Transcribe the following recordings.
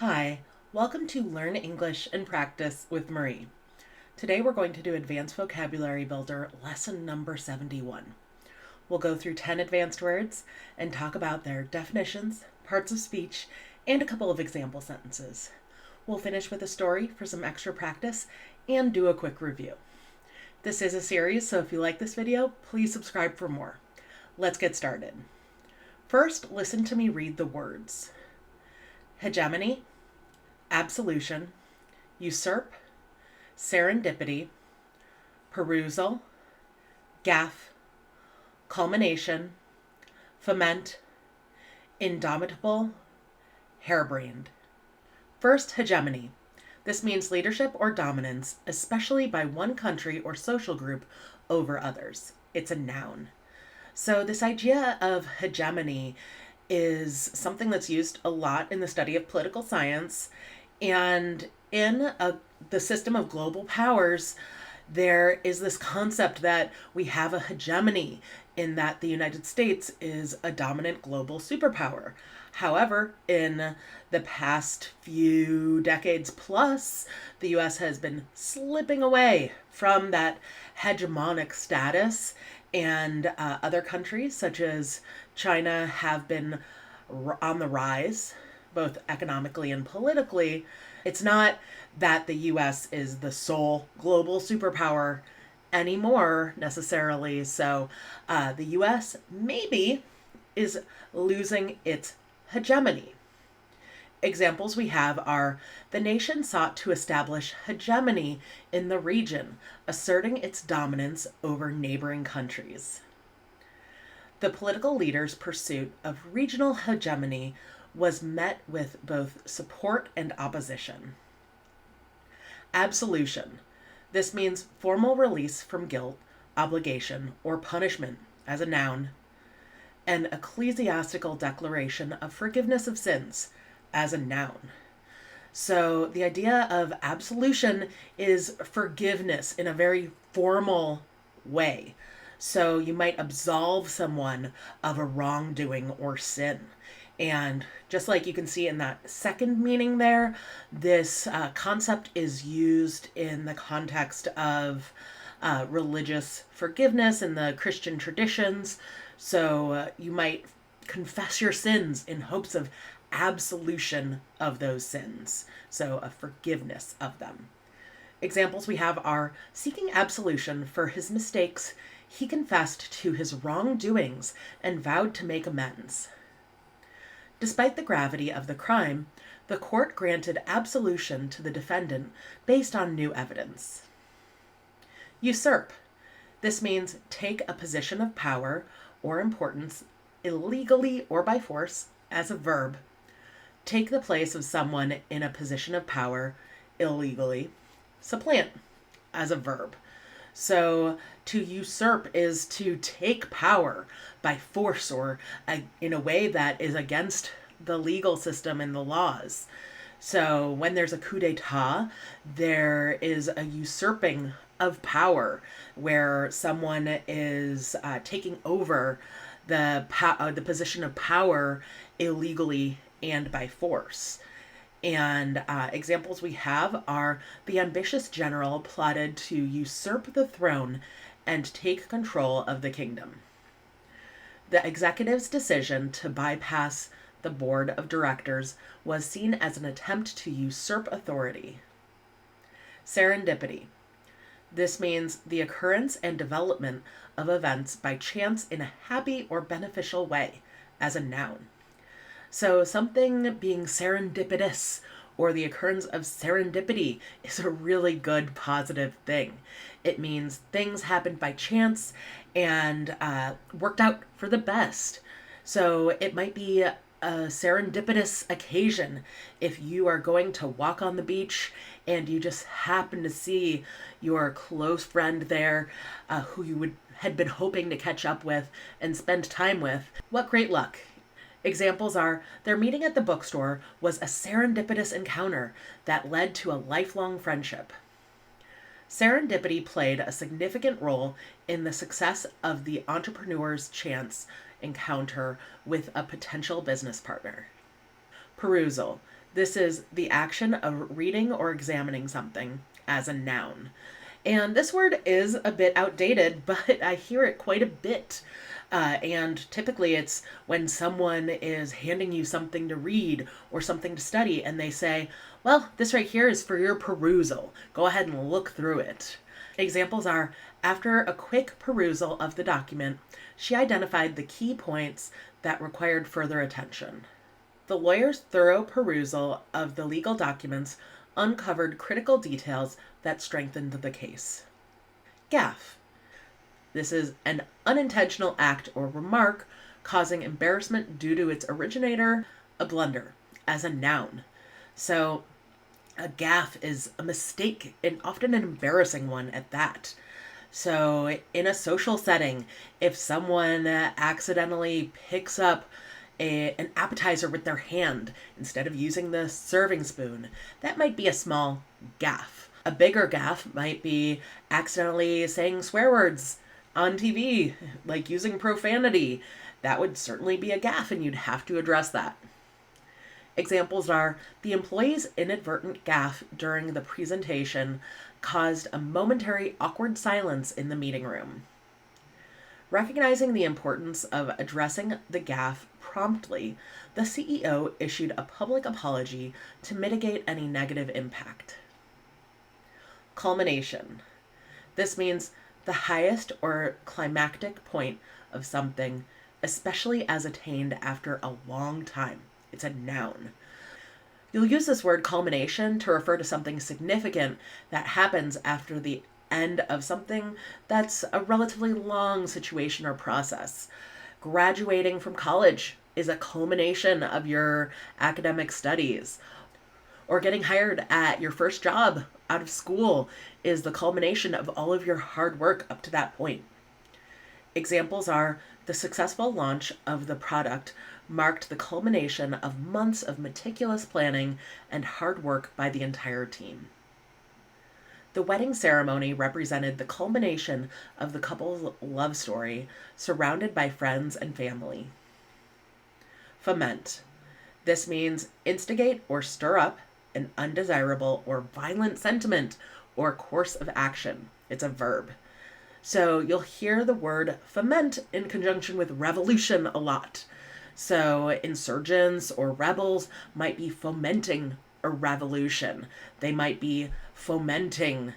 Hi, welcome to Learn English and Practice with Marie. Today we're going to do Advanced Vocabulary Builder lesson number 71. We'll go through 10 advanced words and talk about their definitions, parts of speech, and a couple of example sentences. We'll finish with a story for some extra practice and do a quick review. This is a series, so if you like this video, please subscribe for more. Let's get started. First, listen to me read the words. Hegemony, Absolution, Usurp, Serendipity, Perusal, Gaffe, Culmination, Foment, Indomitable, Harebrained. First, hegemony. This means leadership or dominance, especially by one country or social group over others. It's a noun. So this idea of hegemony is something that's used a lot in the study of political science, and in the system of global powers, there is this concept that we have a hegemony in that the United States is a dominant global superpower. However, in the past few decades plus, the US has been slipping away from that hegemonic status, and other countries such as China have been on the rise, both economically and politically. It's not that the US is the sole global superpower anymore necessarily. So the US maybe is losing its hegemony. Examples we have are the nation sought to establish hegemony in the region, asserting its dominance over neighboring countries. The political leaders' pursuit of regional hegemony was met with both support and opposition. Absolution. This means formal release from guilt, obligation, or punishment as a noun. An ecclesiastical declaration of forgiveness of sins as a noun. So the idea of absolution is forgiveness in a very formal way. So you might absolve someone of a wrongdoing or sin. And just like you can see in that second meaning there, this concept is used in the context of religious forgiveness in the Christian traditions. So you might confess your sins in hopes of absolution of those sins, so a forgiveness of them. Examples we have are seeking absolution for his mistakes. He confessed to his wrongdoings and vowed to make amends. Despite the gravity of the crime, the court granted absolution to the defendant based on new evidence. Usurp. This means take a position of power or importance illegally or by force as a verb. Take the place of someone in a position of power illegally. Supplant as a verb. So to usurp is to take power by force or in a way that is against the legal system and the laws. So when there's a coup d'etat, there is a usurping of power where someone is taking over the position of power illegally and by force. And examples we have are the ambitious general plotted to usurp the throne and take control of the kingdom. The executive's decision to bypass the board of directors was seen as an attempt to usurp authority. Serendipity. This means the occurrence and development of events by chance in a happy or beneficial way as a noun. So something being serendipitous or the occurrence of serendipity is a really good positive thing. It means things happened by chance and worked out for the best. So it might be a serendipitous occasion if you are going to walk on the beach and you just happen to see your close friend there who you had been hoping to catch up with and spend time with. What great luck. Examples are their meeting at the bookstore was a serendipitous encounter that led to a lifelong friendship. Serendipity played a significant role in the success of the entrepreneur's chance encounter with a potential business partner. Perusal. This is the action of reading or examining something as a noun. And this word is a bit outdated, but I hear it quite a bit. And typically it's when someone is handing you something to read or something to study, and they say, well, this right here is for your perusal. Go ahead and look through it. Examples are, after a quick perusal of the document, she identified the key points that required further attention. The lawyer's thorough perusal of the legal documents uncovered critical details that strengthened the case. Gaffe. This is an unintentional act or remark causing embarrassment due to its originator, a blunder, as a noun. So, a gaffe is a mistake, and often an embarrassing one at that. So, in a social setting, if someone accidentally picks up an appetizer with their hand instead of using the serving spoon, that might be a small gaffe. A bigger gaffe might be accidentally saying swear words on TV, like using profanity. That would certainly be a gaffe, and you'd have to address that. Examples are, the employee's inadvertent gaffe during the presentation caused a momentary awkward silence in the meeting room. Recognizing the importance of addressing the gaffe promptly, the CEO issued a public apology to mitigate any negative impact. Culmination. This means the highest or climactic point of something, especially as attained after a long time. It's a noun. You'll use this word culmination to refer to something significant that happens after the end of something that's a relatively long situation or process. Graduating from college is a culmination of your academic studies. Or getting hired at your first job out of school is the culmination of all of your hard work up to that point. Examples are, the successful launch of the product marked the culmination of months of meticulous planning and hard work by the entire team. The wedding ceremony represented the culmination of the couple's love story, surrounded by friends and family. Foment. This means instigate or stir up an undesirable or violent sentiment or course of action. It's a verb. So you'll hear the word foment in conjunction with revolution a lot. So insurgents or rebels might be fomenting a revolution. They might be fomenting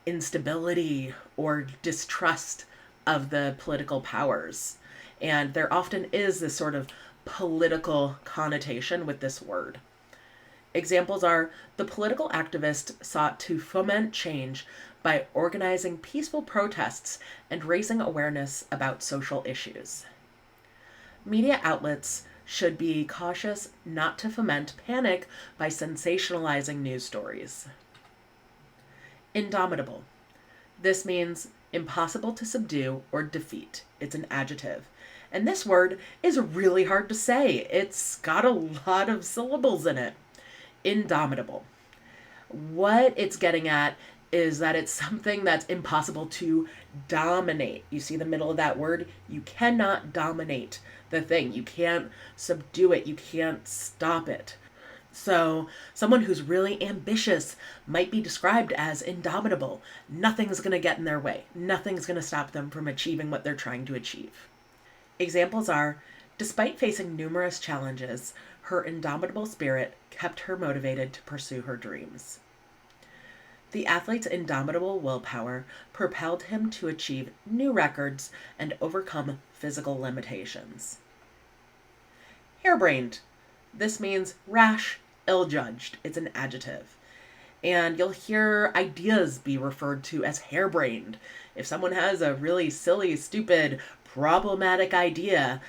instability or distrust of the political powers. And there often is this sort of political connotation with this word. Examples are, the political activist sought to foment change by organizing peaceful protests and raising awareness about social issues. Media outlets should be cautious not to foment panic by sensationalizing news stories. Indomitable. This means impossible to subdue or defeat. It's an adjective. And this word is really hard to say. It's got a lot of syllables in it. Indomitable. What it's getting at is that it's something that's impossible to dominate. You see the middle of that word? You cannot dominate the thing. You can't subdue it. You can't stop it. So someone who's really ambitious might be described as indomitable. Nothing's going to get in their way. Nothing's going to stop them from achieving what they're trying to achieve. Examples are, despite facing numerous challenges, her indomitable spirit kept her motivated to pursue her dreams. The athlete's indomitable willpower propelled him to achieve new records and overcome physical limitations. Harebrained. This means rash, ill-judged. It's an adjective. And you'll hear ideas be referred to as harebrained. If someone has a really silly, stupid, problematic idea,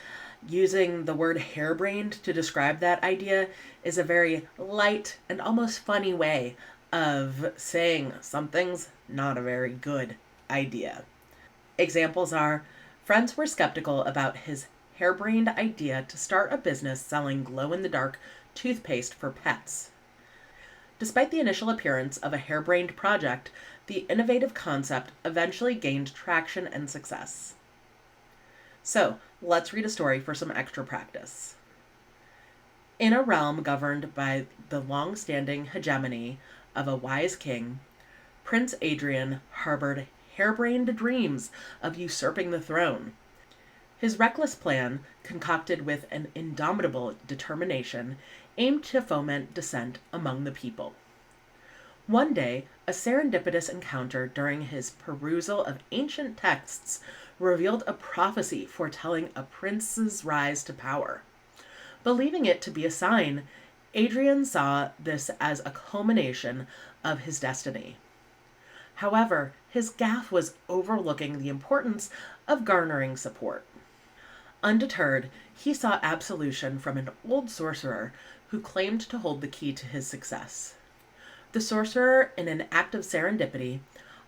using the word harebrained to describe that idea is a very light and almost funny way of saying something's not a very good idea. Examples are, friends were skeptical about his harebrained idea to start a business selling glow-in-the-dark toothpaste for pets. Despite the initial appearance of a harebrained project, the innovative concept eventually gained traction and success. So, let's read a story for some extra practice. In a realm governed by the long-standing hegemony of a wise king, Prince Adrian harbored harebrained dreams of usurping the throne. His reckless plan, concocted with an indomitable determination, aimed to foment dissent among the people. One day, a serendipitous encounter during his perusal of ancient texts revealed a prophecy foretelling a prince's rise to power. Believing it to be a sign, Adrian saw this as a culmination of his destiny. However, his gaffe was overlooking the importance of garnering support. Undeterred, he sought absolution from an old sorcerer who claimed to hold the key to his success. The sorcerer, in an act of serendipity,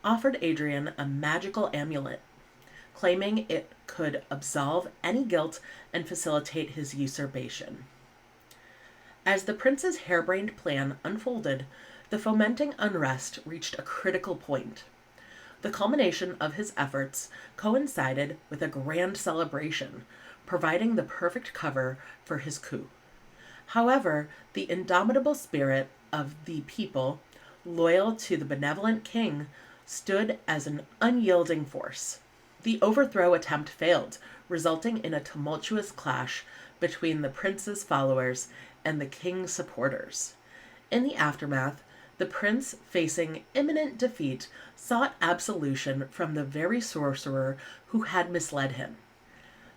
offered Adrian a magical amulet, claiming it could absolve any guilt and facilitate his usurpation. As the prince's harebrained plan unfolded, the fomenting unrest reached a critical point. The culmination of his efforts coincided with a grand celebration, providing the perfect cover for his coup. However, the indomitable spirit of the people, loyal to the benevolent king, stood as an unyielding force. The overthrow attempt failed, resulting in a tumultuous clash between the prince's followers and the king's supporters. In the aftermath, the prince, facing imminent defeat, sought absolution from the very sorcerer who had misled him.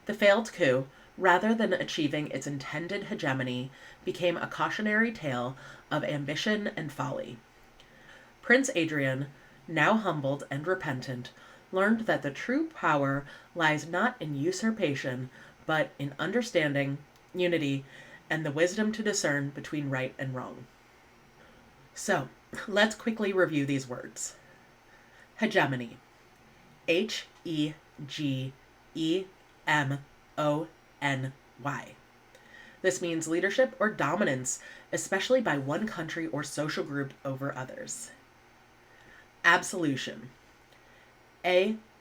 The failed coup, rather than achieving its intended hegemony, became a cautionary tale of ambition and folly. Prince Adrian, now humbled and repentant, learned that the true power lies not in usurpation, but in understanding, unity, and the wisdom to discern between right and wrong. So, let's quickly review these words. Hegemony. Hegemony. This means leadership or dominance, especially by one country or social group over others. Absolution. Absolution.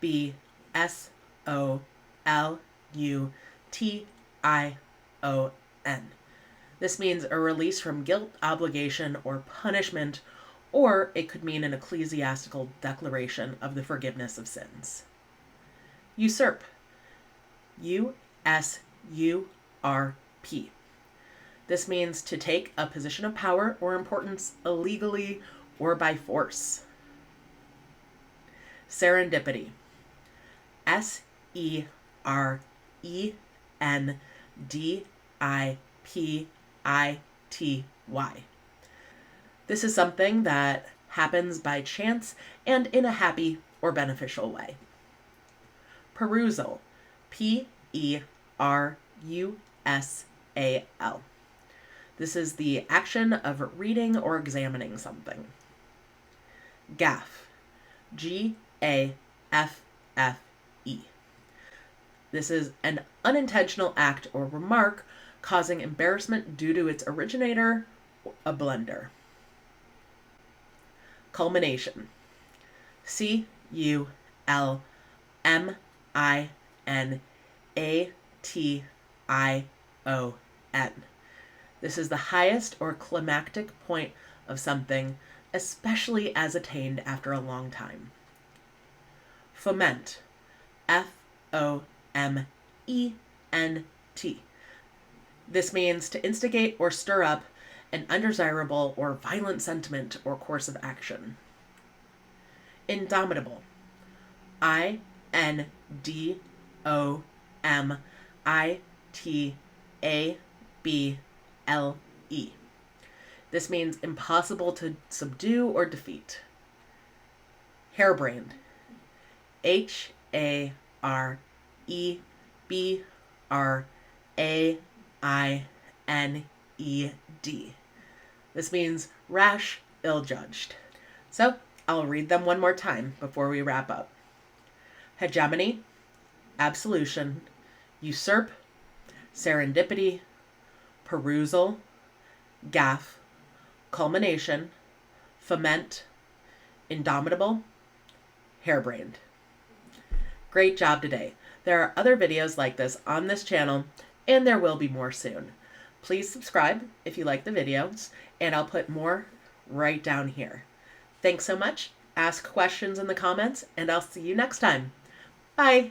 This means a release from guilt, obligation, or punishment, or it could mean an ecclesiastical declaration of the forgiveness of sins. Usurp. Usurp. This means to take a position of power or importance illegally or by force. Serendipity. Serendipity. This is something that happens by chance and in a happy or beneficial way. Perusal. Perusal. This is the action of reading or examining something. Gaffe. Gaffe. This is an unintentional act or remark causing embarrassment due to its originator, a blunder. Culmination. Culmination. This is the highest or climactic point of something, especially as attained after a long time. Foment. Foment. This means to instigate or stir up an undesirable or violent sentiment or course of action. Indomitable. Indomitable. This means impossible to subdue or defeat. Harebrained. Harebrained. This means rash, ill-judged. So, I'll read them one more time before we wrap up. Hegemony, absolution, usurp, serendipity, perusal, gaffe, culmination, foment, indomitable, harebrained. Great job today. There are other videos like this on this channel, and there will be more soon. Please subscribe if you like the videos, and I'll put more right down here. Thanks so much. Ask questions in the comments, and I'll see you next time. Bye.